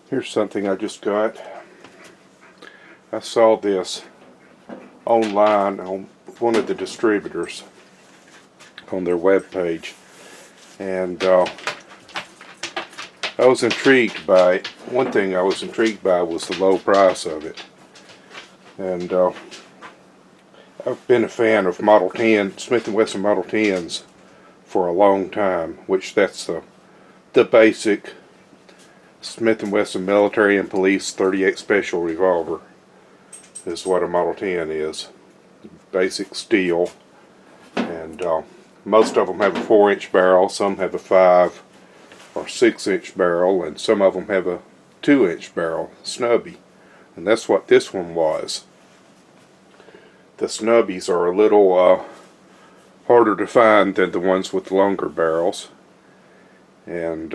Here's something I just got. I saw this online on one of the distributors on their web page, and I was intrigued by it. One thing I was intrigued by was the low price of it, and I've been a fan of Model 10, Smith & Wesson Model 10s for a long time, which that's the basic Smith & Wesson Military and Police 38 Special revolver is what a Model 10 is. Basic steel, and most of them have a 4-inch barrel, some have a 5 or 6-inch barrel, and some of them have a 2-inch barrel, Snubby, and that's what this one was. The Snubbies are a little harder to find than the ones with longer barrels, and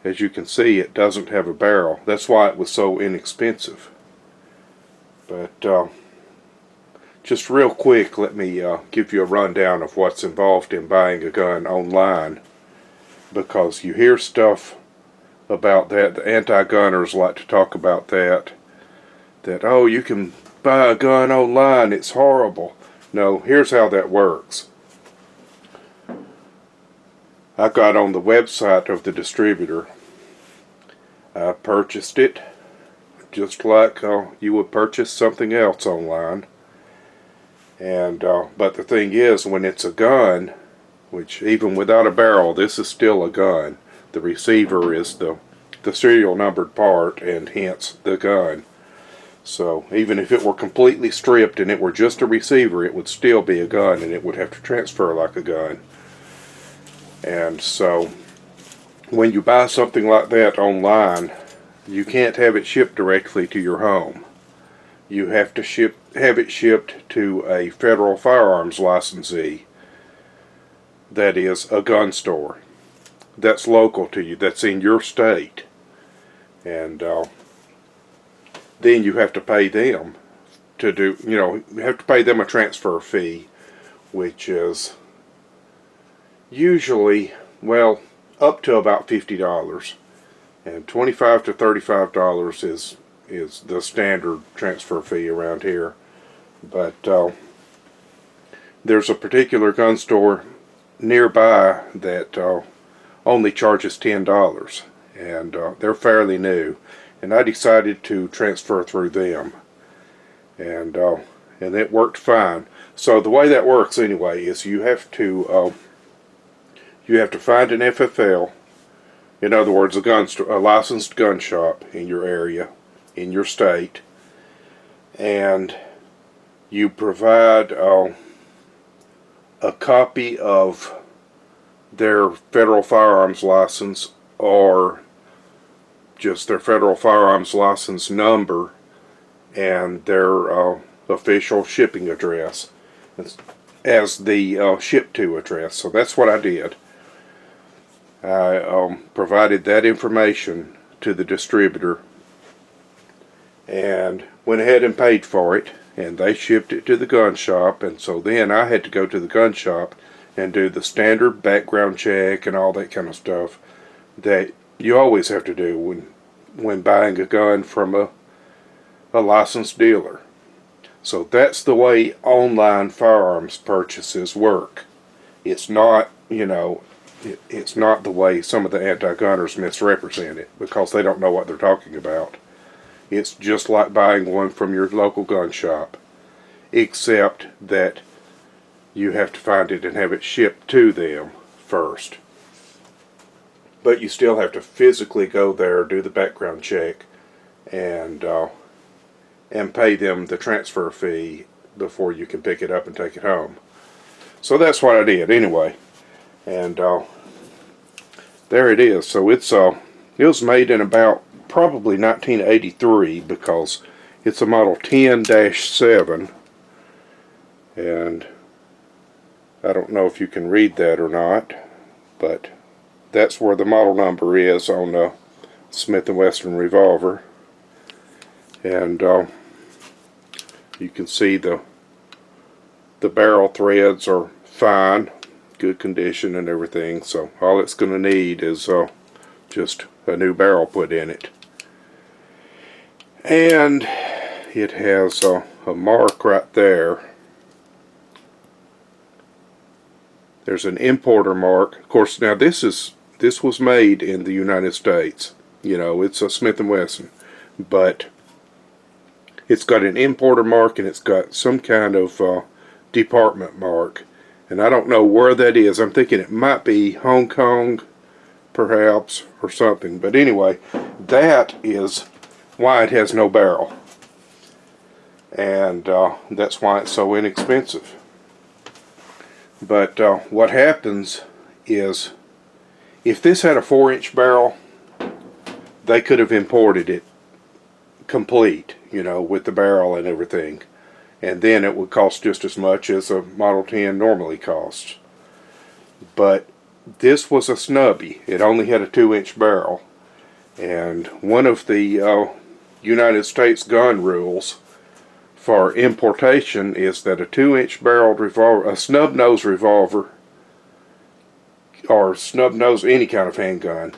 as you can see, it doesn't have a barrel. That's why it was so inexpensive. But just real quick, let me give you a rundown of what's involved in buying a gun online, because you hear stuff about that. The anti-gunners like to talk about that oh, you can buy a gun online, it's horrible. No, here's how that works. I got on the website of the distributor. I purchased it just like you would purchase something else online. And but the thing is, when it's a gun, which even without a barrel, this is still a gun. The receiver is the serial numbered part, and hence the gun. So even if it were completely stripped and it were just a receiver, it would still be a gun, and it would have to transfer like a gun. And so when you buy something like that online, you can't have it shipped directly to your home. You have to have it shipped to a federal firearms licensee, that is a gun store that's local to you, that's in your state. And then you have to pay them to do, you have to pay them a transfer fee, which is usually, well, up to about $50, and $25 to $35 is the standard transfer fee around here. But there's a particular gun store nearby that only charges $10, and they're fairly new, and I decided to transfer through them, and it worked fine. So the way that works anyway is you have to find an FFL, in other words a licensed gun shop in your area, in your state, and you provide a copy of their federal firearms license, or just their federal firearms license number, and their official shipping address as the ship to address. So that's what I did. I provided that information to the distributor and went ahead and paid for it, and they shipped it to the gun shop. And so then I had to go to the gun shop and do the standard background check and all that kind of stuff that you always have to do when buying a gun from a licensed dealer. So that's the way online firearms purchases work. It's not, it's not the way some of the anti-gunners misrepresent it, because they don't know what they're talking about. It's just like buying one from your local gun shop, except that you have to find it and have it shipped to them first. But you still have to physically go there, do the background check, and pay them the transfer fee before you can pick it up and take it home. So that's what I did anyway. And there it is. So it was made in about probably 1983, because it's a Model 10-7, and I don't know if you can read that or not, but that's where the model number is on the Smith & Wesson revolver. And you can see the barrel threads are fine, good condition and everything. So all it's going to need is just a new barrel put in it. And it has a mark right there. There's an importer mark. Of course, now this was made in the United States. You know, it's a Smith & Wesson, but it's got an importer mark and it's got some kind of department mark, and I don't know where that is. I'm thinking it might be Hong Kong, perhaps, or something. But anyway, that is why it has no barrel, and that's why it's so inexpensive. But what happens is, if this had a 4-inch barrel, they could have imported it complete, you know, with the barrel and everything, and then it would cost just as much as a Model 10 normally costs. But this was a Snubby. It only had a 2-inch barrel, and one of the United States gun rules for importation is that a 2-inch barreled revolver, a snub-nose revolver, or snub-nose any kind of handgun,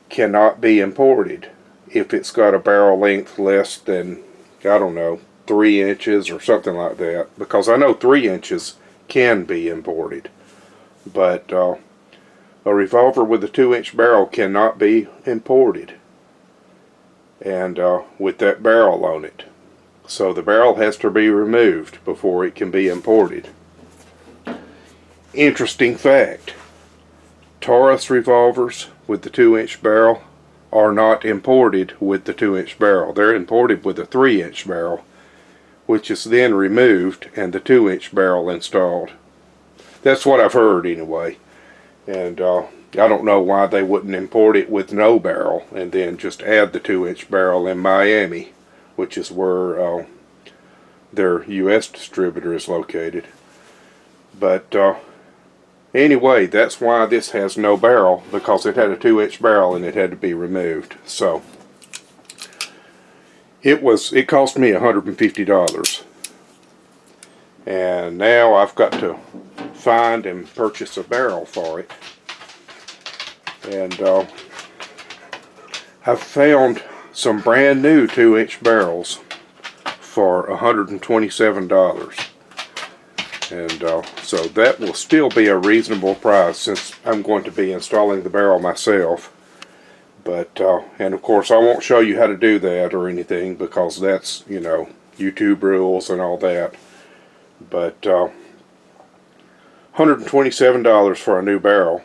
cannot be imported if it's got a barrel length less than, I don't know, 3 inches or something like that. Because I know 3 inches can be imported, but a revolver with a 2-inch barrel cannot be imported, and with that barrel on it. So the barrel has to be removed before it can be imported. Interesting fact: Taurus revolvers with the 2-inch barrel are not imported with the 2-inch barrel. They're imported with a 3-inch barrel, which is then removed and the 2-inch barrel installed. That's what I've heard anyway. And I don't know why they wouldn't import it with no barrel and then just add the 2-inch barrel in Miami, which is where their U.S. distributor is located. But anyway, that's why this has no barrel, because it had a 2-inch barrel and it had to be removed. So it cost me $150, and now I've got to find and purchase a barrel for it. And I've found some brand new 2-inch barrels for $127. And so that will still be a reasonable price, since I'm going to be installing the barrel myself. But and of course I won't show you how to do that or anything, because that's, you know, YouTube rules and all that. But $127 for a new barrel.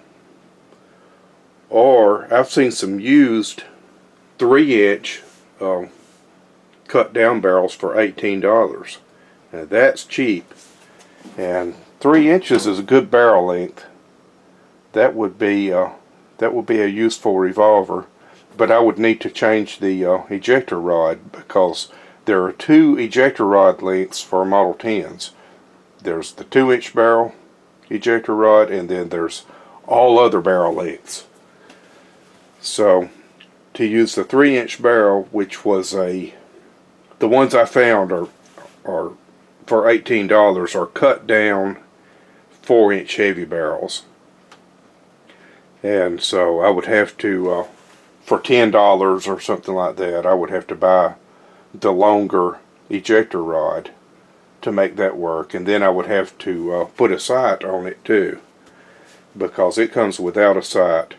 Or I've seen some used 3-inch cut down barrels for $18. Now that's cheap. And 3 inches is a good barrel length. That would be a useful revolver, but I would need to change the ejector rod, because there are 2 ejector rod lengths for Model 10s. There's the 2-inch barrel ejector rod, and then there's all other barrel lengths. So to use the 3-inch barrel, which was the ones I found are for $18, are cut down 4-inch heavy barrels. And so I would have to, for $10 or something like that, I would have to buy the longer ejector rod to make that work. And then I would have to put a sight on it too, because it comes without a sight,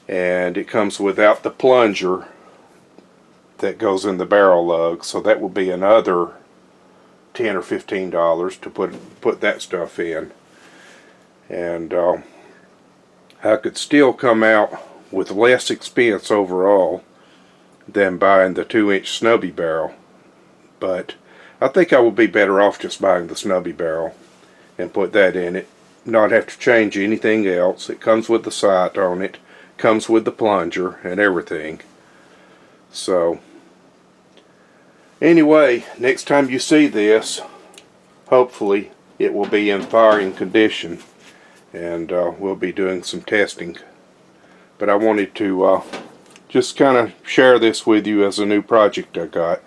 and it comes without the plunger that goes in the barrel lug. So that would be another $10 or $15 to put that stuff in. And I could still come out with less expense overall than buying the 2-inch Snubby barrel, but I think I would be better off just buying the Snubby barrel and put that in it, not have to change anything else. It comes with the sight on it, comes with the plunger and everything. So anyway, next time you see this, hopefully it will be in firing condition, and we'll be doing some testing. But I wanted to just kind of share this with you as a new project I got.